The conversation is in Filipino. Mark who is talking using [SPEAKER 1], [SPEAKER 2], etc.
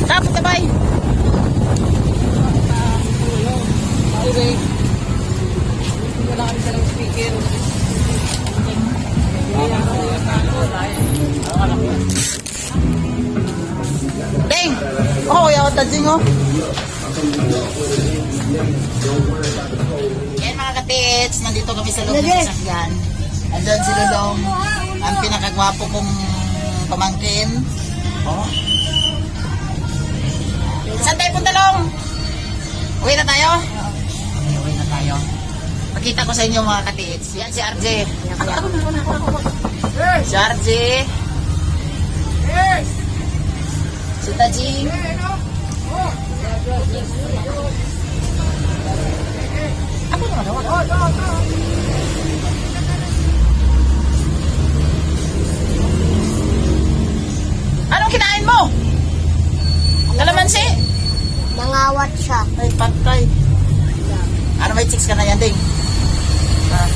[SPEAKER 1] Tapos sabay. Okay. Wala kami sa ng speaker. Ding! Oh, yaw tadjing oh. Yan mga katits, nandito kami sa loob ng sasakyan. Andun si Lulong, ang pinakagwapo kong pamangkin. Oh. Saan tayo punta, Long? Uwi na tayo? Okay, uwi na tayo. Pakita ko sa inyo mga katits. Yan si RJ. Si RJ. Si Tajing. Ako naman ako. Anong kinain mo? Kalamansi?
[SPEAKER 2] Nangawat siya.
[SPEAKER 1] Ay, patay. Ano, may chicks ka na yan, Ding? Ah.